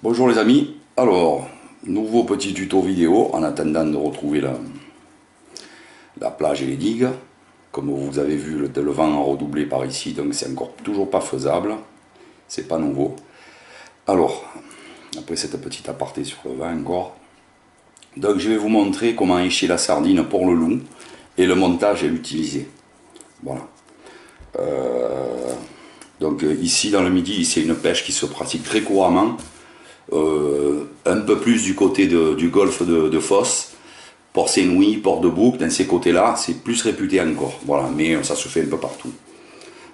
Bonjour les amis, alors nouveau petit tuto vidéo en attendant de retrouver la plage et les digues. Comme vous avez vu, le vent a redoublé par ici, donc c'est encore toujours pas faisable, c'est pas nouveau. Alors, après cette petite aparté sur le vent encore, donc je vais vous montrer comment écher la sardine pour le loup et le montage et l'utiliser. Voilà. Donc ici dans le Midi, c'est une pêche qui se pratique très couramment. Un peu plus du côté du golfe de Fos, Port Saint-Louis, Port de Bouc, dans ces côtés-là, c'est plus réputé encore. Voilà, mais ça se fait un peu partout.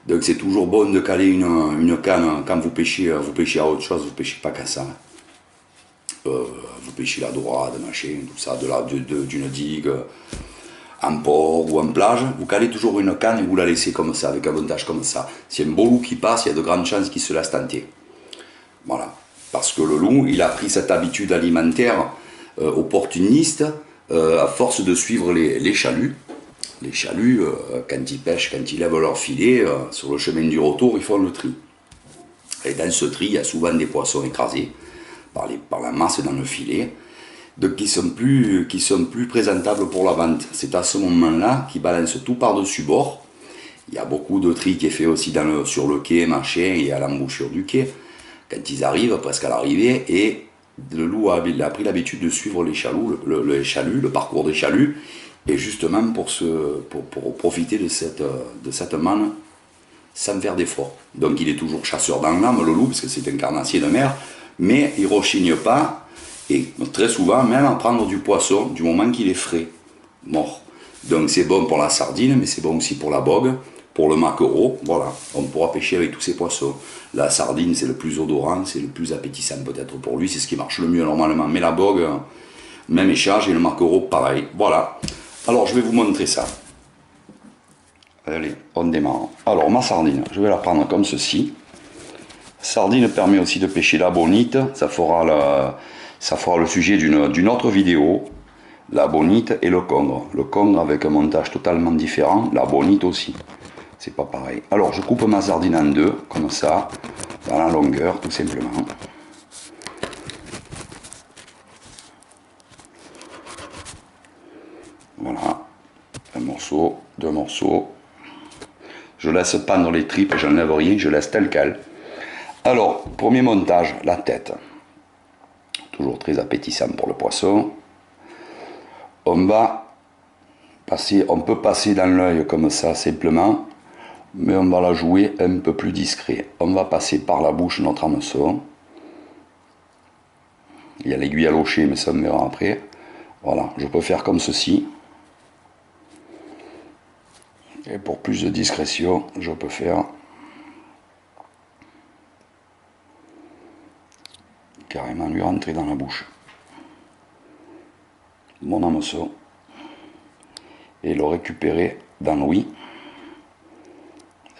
Donc c'est toujours bon de caler une canne quand vous pêchez à autre chose, vous pêchez pas qu'à ça. Vous pêchez la dorade, machin, tout ça, d'une digue, en port ou en plage, vous calez toujours une canne et vous la laissez comme ça, avec un montage comme ça. S'il y a un beau loup qui passe, il y a de grandes chances qu'il se laisse tenter. Voilà. Parce que le loup, il a pris cette habitude alimentaire opportuniste à force de suivre les chaluts. Les chaluts, quand ils pêchent, quand ils lèvent leur filet, sur le chemin du retour, ils font le tri. Et dans ce tri, il y a souvent des poissons écrasés par la masse dans le filet, donc qui sont plus présentables pour la vente. C'est à ce moment-là qu'ils balancent tout par-dessus bord. Il y a beaucoup de tri qui est fait aussi sur le quai, machin, et à l'embouchure du quai. Quand ils arrivent, presque à l'arrivée, et le loup a pris l'habitude de suivre les chaluts, le parcours des chaluts, et justement pour profiter de cette manne sans faire d'effort. Donc il est toujours chasseur dans l'âme, le loup, parce que c'est un carnassier de mer, mais il ne rechigne pas, et très souvent même à prendre du poisson, du moment qu'il est frais, mort. Donc c'est bon pour la sardine, mais c'est bon aussi pour la bogue, pour le maquereau, voilà, on pourra pêcher avec tous ces poissons. La sardine, c'est le plus odorant, c'est le plus appétissant peut-être pour lui, c'est ce qui marche le mieux normalement. Mais la bogue, même échange, et le maquereau, pareil. Voilà. Alors, je vais vous montrer ça. Allez, on démarre. Alors, ma sardine, je vais la prendre comme ceci. Sardine permet aussi de pêcher la bonite. Ça fera le sujet d'une autre vidéo. La bonite et le congre. Le congre avec un montage totalement différent. La bonite aussi. C'est pas pareil. Alors je coupe ma sardine en deux, comme ça, dans la longueur, tout simplement. Voilà. Un morceau, deux morceaux. Je laisse pendre les tripes, j'enlève rien, je laisse tel quel. Alors, premier montage, la tête. Toujours très appétissant pour le poisson. On peut passer dans l'œil comme ça, simplement. Mais on va la jouer un peu plus discret. On va passer par la bouche notre hameçon. Il y a l'aiguille à locher, mais ça on verra après. Voilà, je peux faire comme ceci. Et pour plus de discrétion, je peux faire carrément lui rentrer dans la bouche mon hameçon et le récupérer dans l'ouïe.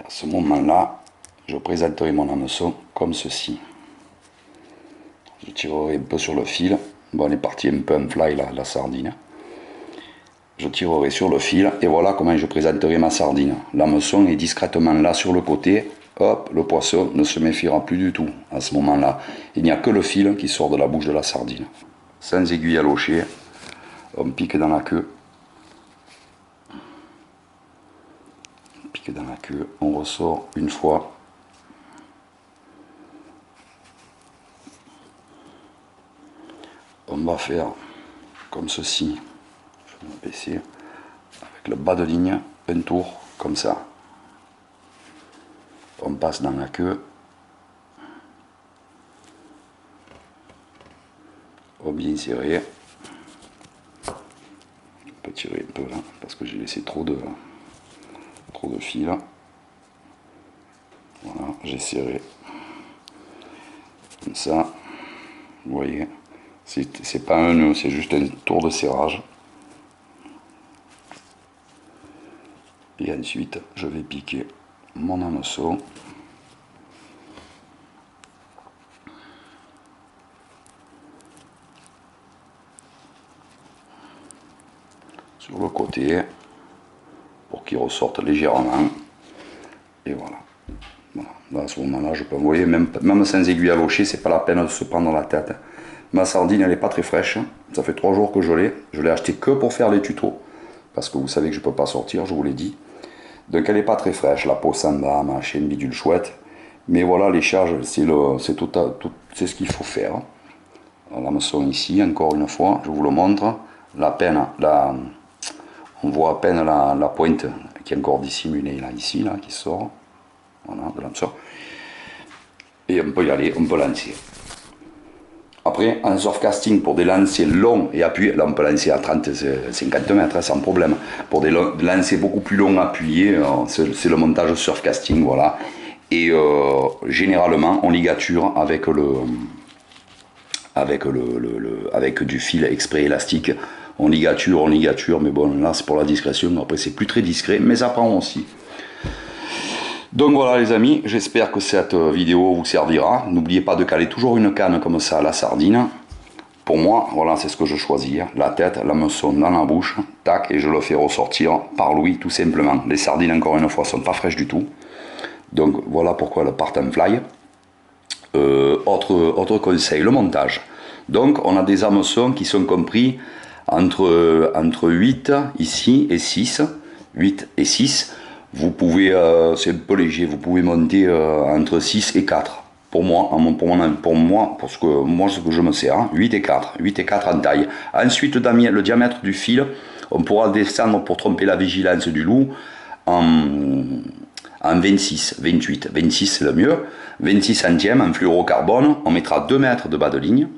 À ce moment-là, je présenterai mon hameçon comme ceci. Je tirerai un peu sur le fil. Bon, elle est partie un peu en fly la sardine. Je tirerai sur le fil et voilà comment je présenterai ma sardine. L'hameçon est discrètement là sur le côté. Hop, le poisson ne se méfiera plus du tout à ce moment-là. Il n'y a que le fil qui sort de la bouche de la sardine. Sans aiguille à locher, on pique dans la queue. Dans la queue, on ressort une fois. On va faire comme ceci. Je vais baisser avec le bas de ligne, un tour comme ça. On passe dans la queue. On bien serré. On peut tirer un peu là parce que j'ai laissé trop de fil. Voilà, j'ai serré comme ça. Vous voyez, c'est pas un nœud, c'est juste un tour de serrage. Et ensuite, je vais piquer mon hameçon. Sur le côté pour qu'il ressorte légèrement et voilà. Là, à ce moment-là, je peux envoyer, même sans aiguille à locher, c'est pas la peine de se prendre la tête. Ma sardine, elle est pas très fraîche. Ça fait 3 jours que je l'ai. Je l'ai acheté que pour faire les tutos. Parce que vous savez que je peux pas sortir, je vous l'ai dit. Donc elle est pas très fraîche. La peau s'en va, machin, bidule chouette. Mais voilà, les charges, c'est ce qu'il faut faire. L'hameçon ici, encore une fois, je vous le montre. On voit à peine la pointe qui est encore dissimulée là, ici, là, qui sort. Voilà, de l'hameçon. Et on peut y aller, on peut lancer. Après, en surfcasting, pour des lancers longs et appuyés, là on peut lancer à 30-50 mètres sans problème. Pour des lancers beaucoup plus longs appuyés, c'est le montage surfcasting, voilà. Et généralement, on ligature avec du fil exprès élastique. On ligature, mais bon, là c'est pour la discrétion. Après, c'est plus très discret, mais ça prend aussi. Donc voilà les amis, j'espère que cette vidéo vous servira. N'oubliez pas de caler toujours une canne comme ça à la sardine. Pour moi, voilà, c'est ce que je choisis. La tête, l'hameçon dans la bouche, tac, et je le fais ressortir par l'ouïe tout simplement. Les sardines, encore une fois, sont pas fraîches du tout. Donc voilà pourquoi elles partent en fly. Autre conseil, le montage. Donc on a des hameçons qui sont compris entre 8 ici et 6. 8 et 6. Vous pouvez, c'est un peu léger, vous pouvez monter entre 6 et 4. Pour moi, parce que moi, ce que je me sers, 8 et 4. 8 et 4 en taille. Ensuite, le diamètre du fil, on pourra descendre pour tromper la vigilance du loup en 26, 28. 26 c'est le mieux. 26 centièmes en fluorocarbone. On mettra 2 mètres de bas de ligne.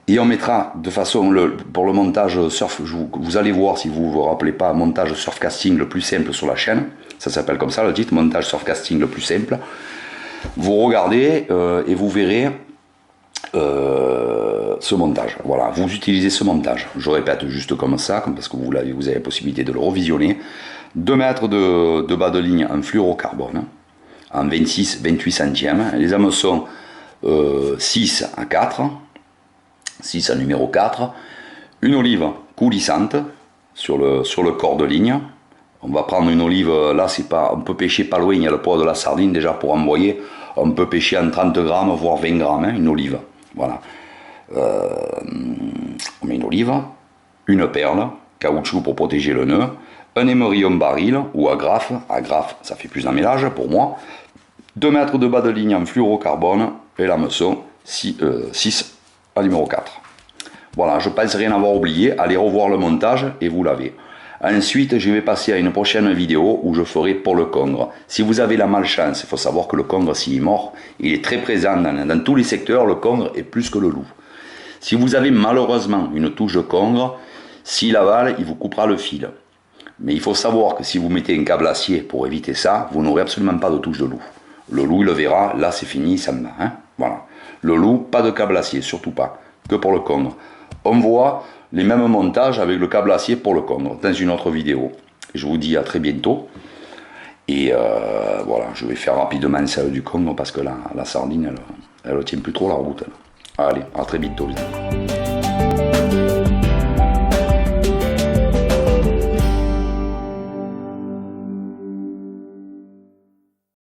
Et on mettra de façon, pour le montage surf, vous allez voir si vous ne vous rappelez pas, montage surfcasting le plus simple sur la chaîne. Ça s'appelle comme ça le titre, montage surfcasting le plus simple. Vous regardez et vous verrez ce montage. Voilà, vous utilisez ce montage. Je répète juste comme ça, parce que vous avez la possibilité de le revisionner. 2 mètres de bas de ligne en fluorocarbone, en 26-28 centièmes. Les hameçons 6 à 4. 6 à numéro 4, une olive coulissante sur le corps de ligne. On va prendre une olive, là c'est pas, on peut pêcher pas loin, il y a le poids de la sardine déjà pour envoyer, on peut pêcher en 30 grammes voire 20 grammes, hein, une olive. Voilà. On met une olive, une perle, caoutchouc pour protéger le nœud, un émerillon baril ou agrafe ça fait plus d'un mélange pour moi, 2 mètres de bas de ligne en fluorocarbone et l'hameçon 6 à numéro 4. Voilà, je pense rien avoir oublié. Allez revoir le montage et vous l'avez. Ensuite, je vais passer à une prochaine vidéo où je ferai pour le congre. Si vous avez la malchance, il faut savoir que le congre, s'il est mort, il est très présent dans tous les secteurs. Le congre est plus que le loup. Si vous avez malheureusement une touche de congre, s'il avale, il vous coupera le fil. Mais il faut savoir que si vous mettez un câble acier pour éviter ça, vous n'aurez absolument pas de touche de loup. Le loup, il le verra, là c'est fini, ça me va. Hein, voilà. Le loup, pas de câble acier, surtout pas, que pour le congre. On voit les mêmes montages avec le câble acier pour le congre dans une autre vidéo. Je vous dis à très bientôt. Et voilà, je vais faire rapidement celle du congre parce que la sardine, elle ne tient plus trop la route. Allez, à très bientôt les amis.